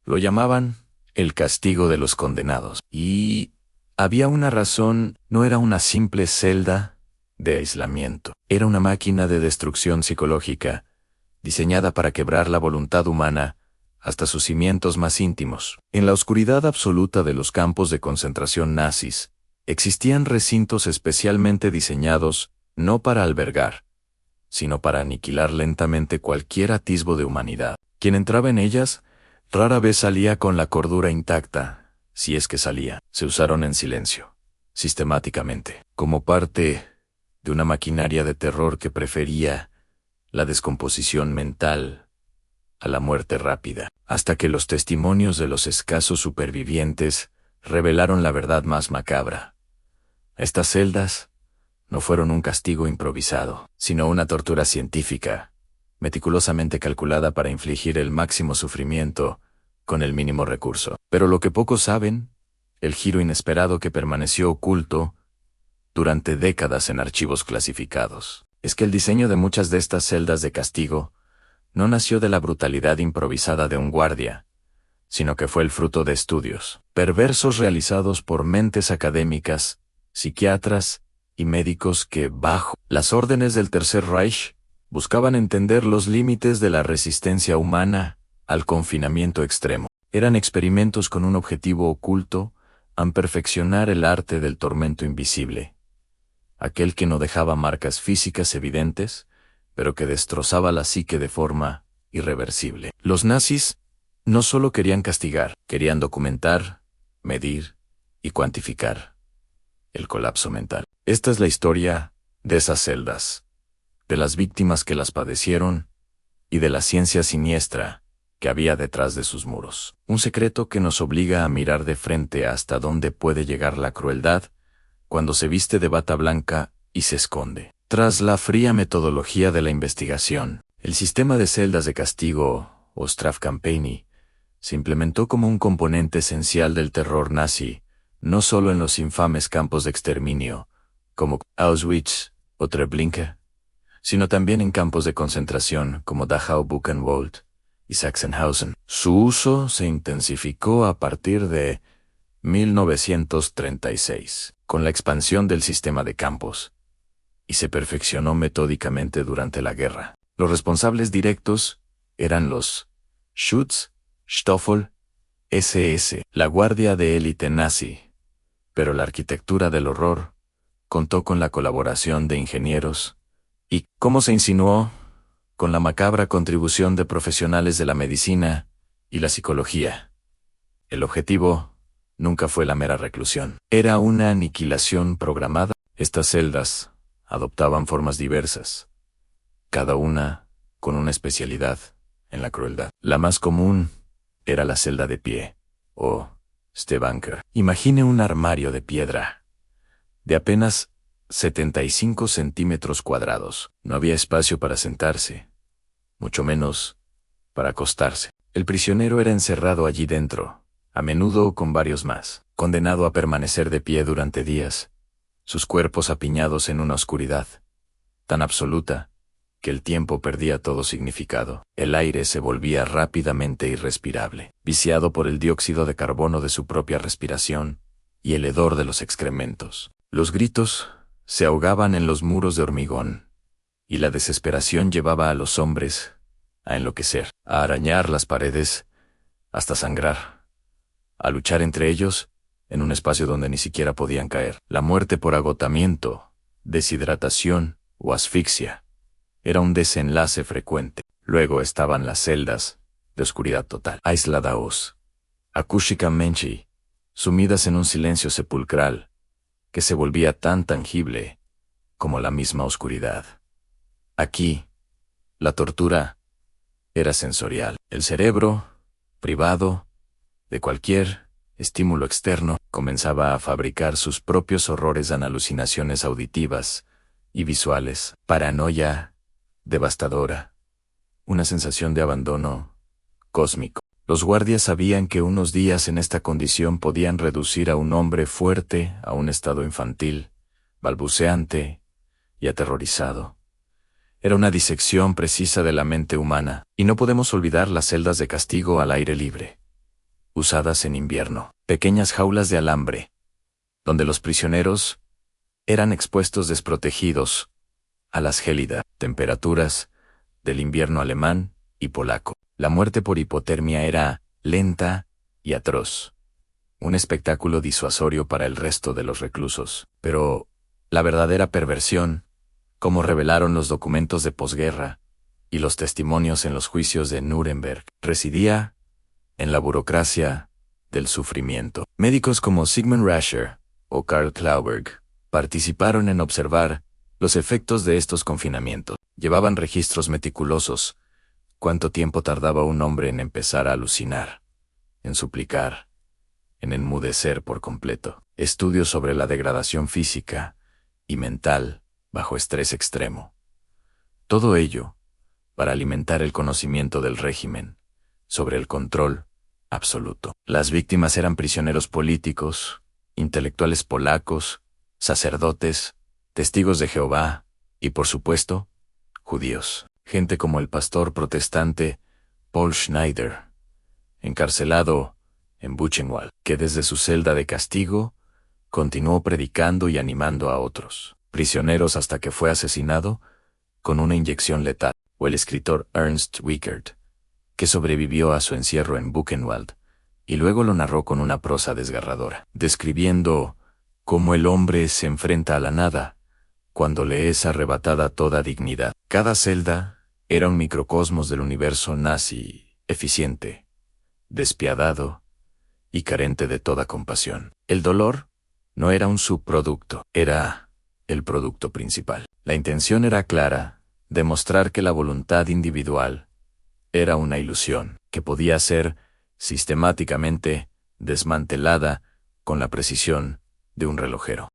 Lo llamaban el castigo de los condenados. Y había una razón, no era una simple celda de aislamiento. Era una máquina de destrucción psicológica, diseñada para quebrar la voluntad humana hasta sus cimientos más íntimos. En la oscuridad absoluta de los campos de concentración nazis, existían recintos especialmente diseñados no para albergar, sino para aniquilar lentamente cualquier atisbo de humanidad. Quien entraba en ellas rara vez salía con la cordura intacta, si es que salía. Se usaron en silencio, sistemáticamente, como parte de una maquinaria de terror que prefería la descomposición mental a la muerte rápida, hasta que los testimonios de los escasos supervivientes revelaron la verdad más macabra. Estas celdas no fueron un castigo improvisado, sino una tortura científica, meticulosamente calculada para infligir el máximo sufrimiento con el mínimo recurso. Pero lo que pocos saben, el giro inesperado que permaneció oculto durante décadas en archivos clasificados, es que el diseño de muchas de estas celdas de castigo no nació de la brutalidad improvisada de un guardia, sino que fue el fruto de estudios perversos realizados por mentes académicas, psiquiatras y médicos que, bajo las órdenes del Tercer Reich, buscaban entender los límites de la resistencia humana al confinamiento extremo. Eran experimentos con un objetivo oculto: perfeccionar el arte del tormento invisible, aquel que no dejaba marcas físicas evidentes, pero que destrozaba la psique de forma irreversible. Los nazis no solo querían castigar, querían documentar, medir y cuantificar el colapso mental. Esta es la historia de esas celdas, de las víctimas que las padecieron y de la ciencia siniestra que había detrás de sus muros. Un secreto que nos obliga a mirar de frente hasta dónde puede llegar la crueldad cuando se viste de bata blanca y se esconde. Tras la fría metodología de la investigación, el sistema de celdas de castigo, o Strafkampfeine, se implementó como un componente esencial del terror nazi, no solo en los infames campos de exterminio, como Auschwitz o Treblinka, sino también en campos de concentración como Dachau, Buchenwald y Sachsenhausen. Su uso se intensificó a partir de 1936, con la expansión del sistema de campos, y se perfeccionó metódicamente durante la guerra. Los responsables directos eran los Schutzstaffel SS, la guardia de élite nazi, pero la arquitectura del horror contó con la colaboración de ingenieros y, como se insinuó, con la macabra contribución de profesionales de la medicina y la psicología. El objetivo nunca fue la mera reclusión. Era una aniquilación programada. Estas celdas adoptaban formas diversas, cada una con una especialidad en la crueldad. La más común era la celda de pie, o Stehbanker. Imagine un armario de piedra, de apenas 75 centímetros cuadrados. No había espacio para sentarse, mucho menos para acostarse. El prisionero era encerrado allí dentro, a menudo con varios más, condenado a permanecer de pie durante días, sus cuerpos apiñados en una oscuridad tan absoluta que el tiempo perdía todo significado. El aire se volvía rápidamente irrespirable, viciado por el dióxido de carbono de su propia respiración y el hedor de los excrementos. Los gritos se ahogaban en los muros de hormigón, y la desesperación llevaba a los hombres a enloquecer, a arañar las paredes hasta sangrar, a luchar entre ellos en un espacio donde ni siquiera podían caer. La muerte por agotamiento, deshidratación o asfixia era un desenlace frecuente. Luego estaban las celdas de oscuridad total, aisladaos, akushika menshi, sumidas en un silencio sepulcral que se volvía tan tangible como la misma oscuridad. Aquí, la tortura era sensorial. El cerebro, privado de cualquier estímulo externo, comenzaba a fabricar sus propios horrores en alucinaciones auditivas y visuales, paranoia devastadora, una sensación de abandono cósmico. Los guardias sabían que unos días en esta condición podían reducir a un hombre fuerte a un estado infantil, balbuceante y aterrorizado. Era una disección precisa de la mente humana, y no podemos olvidar las celdas de castigo al aire libre. usadas en invierno, pequeñas jaulas de alambre, donde los prisioneros eran expuestos desprotegidos a las gélidas temperaturas del invierno alemán y polaco. La muerte por hipotermia era lenta y atroz, un espectáculo disuasorio para el resto de los reclusos. Pero la verdadera perversión, como revelaron los documentos de posguerra y los testimonios en los juicios de Nuremberg, residía en la burocracia del sufrimiento. Médicos como Sigmund Rascher o Karl Klauberg participaron en observar los efectos de estos confinamientos. Llevaban registros meticulosos. Cuánto tiempo tardaba un hombre en empezar a alucinar, en suplicar, en enmudecer por completo. Estudios sobre la degradación física y mental bajo estrés extremo. Todo ello para alimentar el conocimiento del régimen sobre el control absoluto. Las víctimas eran prisioneros políticos, intelectuales polacos, sacerdotes, testigos de Jehová y, por supuesto, judíos. Gente como el pastor protestante Paul Schneider, encarcelado en Buchenwald, que desde su celda de castigo continuó predicando y animando a otros prisioneros hasta que fue asesinado con una inyección letal. O el escritor Ernst Wickert, que sobrevivió a su encierro en Buchenwald y luego lo narró con una prosa desgarradora, describiendo cómo el hombre se enfrenta a la nada cuando le es arrebatada toda dignidad. Cada celda era un microcosmos del universo nazi, eficiente, despiadado y carente de toda compasión. El dolor no era un subproducto, era el producto principal. La intención era clara: demostrar que la voluntad individual era una ilusión, que podía ser sistemáticamente desmantelada con la precisión de un relojero.